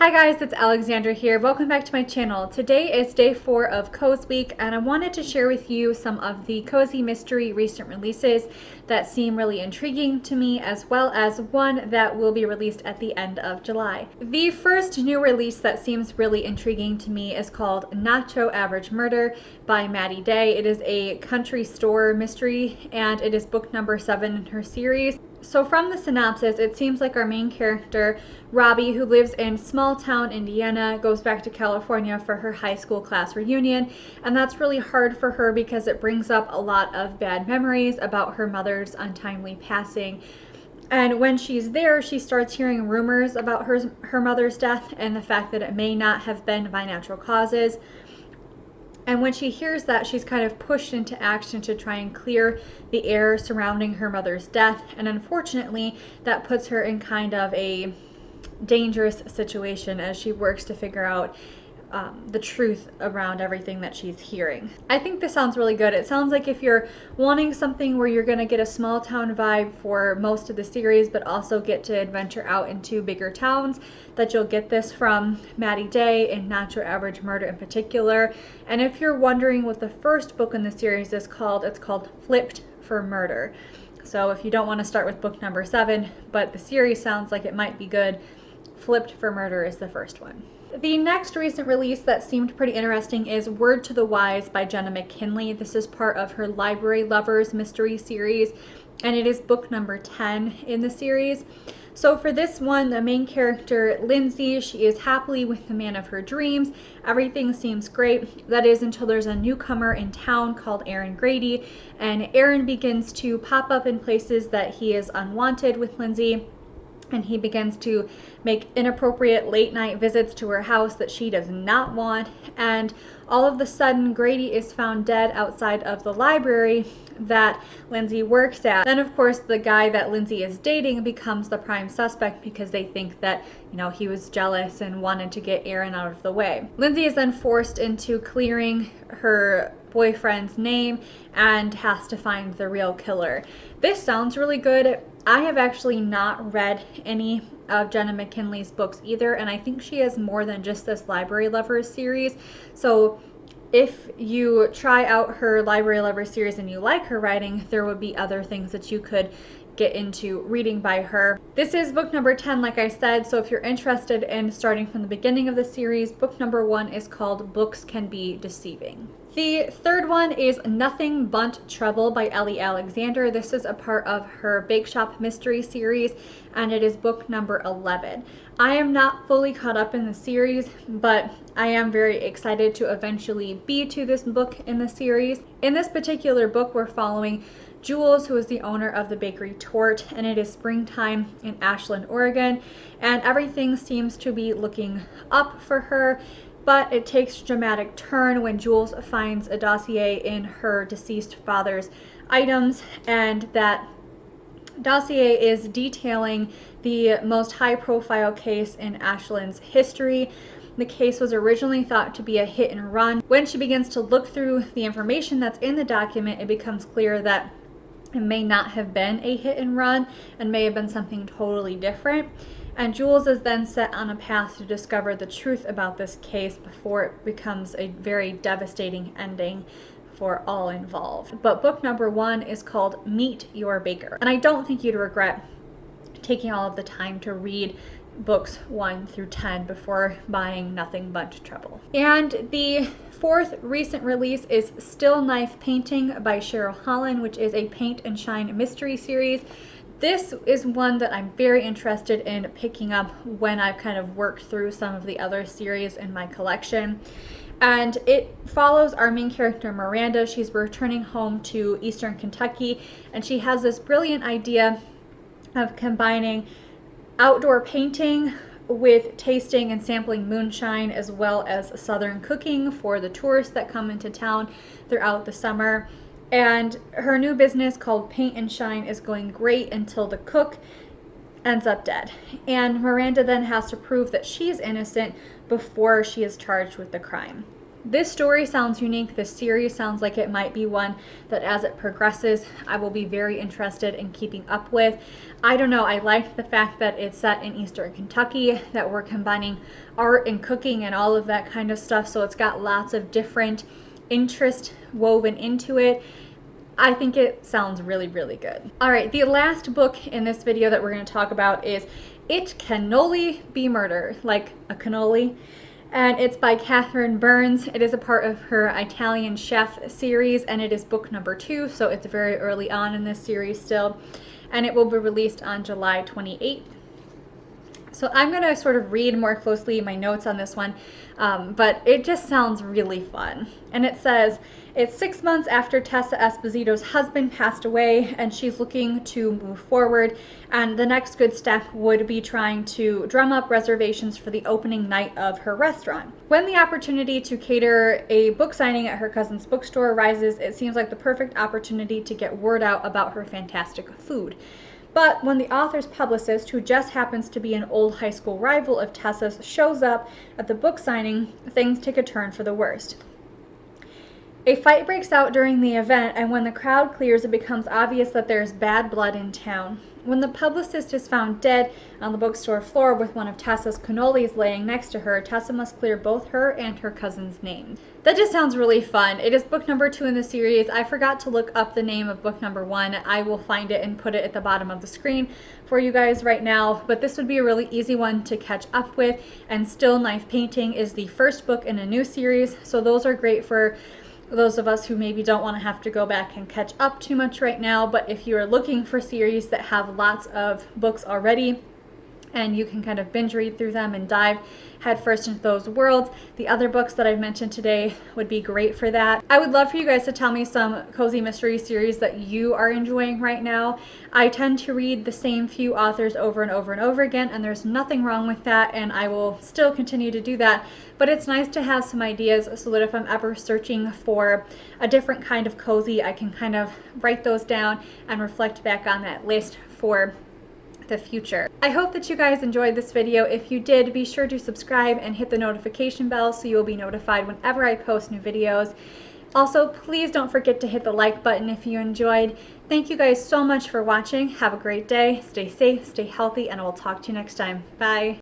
Hi guys, it's Alexandra here. Welcome back to my channel. Today is day 4 of Cozy Week, and I wanted to share with you some of the cozy mystery recent releases that seem really intriguing to me, as well as one that will be released at the end of July. The first new release that seems really intriguing to me is called Not So Average Murder by Maddie Day. It is a country store mystery, and it is book number 7 in her series. So from the synopsis, it seems like our main character, Robbie, who lives in small town Indiana, goes back to California for her high school class reunion, and that's really hard for her because it brings up a lot of bad memories about her mother's untimely passing. And when she's there, she starts hearing rumors about her mother's death and the fact that it may not have been by natural causes. And when she hears that, she's kind of pushed into action to try and clear the air surrounding her mother's death. And unfortunately, that puts her in kind of a dangerous situation as she works to figure out the truth around everything that she's hearing. I think this sounds really good. It sounds like if you're wanting something where you're going to get a small town vibe for most of the series, but also get to adventure out into bigger towns, that you'll get this from Maddie Day and Not Your Average Murder in particular. And if you're wondering what the first book in the series is called, it's called Flipped for Murder. So if you don't want to start with book number 7, but the series sounds like it might be good, Flipped for Murder is the first one. The next recent release that seemed pretty interesting is Word to the Wise by Jenna McKinley. This is part of her Library Lovers mystery series, and it is book number 10 in the series. So for this one, the main character, Lindsay, she is happily with the man of her dreams. Everything seems great. That is until there's a newcomer in town called Aaron Grady, and Aaron begins to pop up in places that he is unwanted with Lindsay. And he begins to make inappropriate late night visits to her house that she does not want. And all of a sudden, Grady is found dead outside of the library that Lindsay works at. Then, of course, the guy that Lindsay is dating becomes the prime suspect because they think that, he was jealous and wanted to get Aaron out of the way. Lindsay is then forced into clearing her boyfriend's name and has to find the real killer. This sounds really good. I have actually not read any of Jenna McKinley's books either, and I think she has more than just this Library Lovers series. So if you try out her Library Lovers series and you like her writing, there would be other things that you could get into reading by her. This is book number 10, like I said, so if you're interested in starting from the beginning of the series, book number 1 is called Books Can Be Deceiving. The third one is Nothing Bundt Trouble by Ellie Alexander. This is a part of her Bake Shop mystery series, and it is book number 11. I am not fully caught up in the series, but I am very excited to eventually be to this book in the series. In this particular book, we're following Jules, who is the owner of the bakery Tort, and it is springtime in Ashland, Oregon, and everything seems to be looking up for her. But it takes a dramatic turn when Jules finds a dossier in her deceased father's items, and that dossier is detailing the most high-profile case in Ashland's history. The case was originally thought to be a hit and run. When she begins to look through the information that's in the document, it becomes clear that it may not have been a hit and run and may have been something totally different. And Jules is then set on a path to discover the truth about this case before it becomes a very devastating ending for all involved. But book number 1 is called Meet Your Baker. And I don't think you'd regret taking all of the time to read books 1 through 10 before buying Nothing Bundt Trouble. And the fourth recent release is Still Knife Painting by Cheryl Holland, which is a paint and shine mystery series. This is one that I'm very interested in picking up when I've kind of worked through some of the other series in my collection. And it follows our main character, Miranda. She's returning home to Eastern Kentucky, and she has this brilliant idea of combining outdoor painting with tasting and sampling moonshine, as well as Southern cooking for the tourists that come into town throughout the summer. And her new business called Paint and Shine is going great until the cook ends up dead. And Miranda then has to prove that she's innocent before she is charged with the crime. This story sounds unique. This series sounds like it might be one that as it progresses, I will be very interested in keeping up with. I don't know, I like the fact that it's set in Eastern Kentucky, that we're combining art and cooking and all of that kind of stuff, so it's got lots of different interest woven into it. I think it sounds really, really good. All right, the last book in this video that we're going to talk about is It Cannoli Be Murder, like a cannoli. And it's by Catherine Burns. It is a part of her Italian Chef series, and it is book number 2, so it's very early on in this series still. And it will be released on July 28th. So I'm going to sort of read more closely my notes on this one, but it just sounds really fun. And it says, it's 6 months after Tessa Esposito's husband passed away, and she's looking to move forward, and the next good step would be trying to drum up reservations for the opening night of her restaurant. When the opportunity to cater a book signing at her cousin's bookstore arises, it seems like the perfect opportunity to get word out about her fantastic food. But when the author's publicist, who just happens to be an old high school rival of Tessa's, shows up at the book signing, things take a turn for the worst. A fight breaks out during the event, and when the crowd clears, it becomes obvious that there's bad blood in town. When the publicist is found dead on the bookstore floor with one of Tessa's cannolis laying next to her, Tessa must clear both her and her cousin's names. That just sounds really fun. It is book number 2 in the series. I forgot to look up the name of book number 1. I will find it and put it at the bottom of the screen for you guys right now, but this would be a really easy one to catch up with. And Still Knife Painting is the first book in a new series, so those are great for those of us who maybe don't want to have to go back and catch up too much right now. But if you are looking for series that have lots of books already and you can kind of binge read through them and dive headfirst into those worlds, the other books that I've mentioned today would be great for that. I would love for you guys to tell me some cozy mystery series that you are enjoying right now. I tend to read the same few authors over and over and over again, and there's nothing wrong with that, and I will still continue to do that. But it's nice to have some ideas so that if I'm ever searching for a different kind of cozy, I can kind of write those down and reflect back on that list for the future. I hope that you guys enjoyed this video. If you did, be sure to subscribe and hit the notification bell so you'll be notified whenever I post new videos. Also, please don't forget to hit the like button if you enjoyed. Thank you guys so much for watching. Have a great day. Stay safe, stay healthy, and I will talk to you next time. Bye.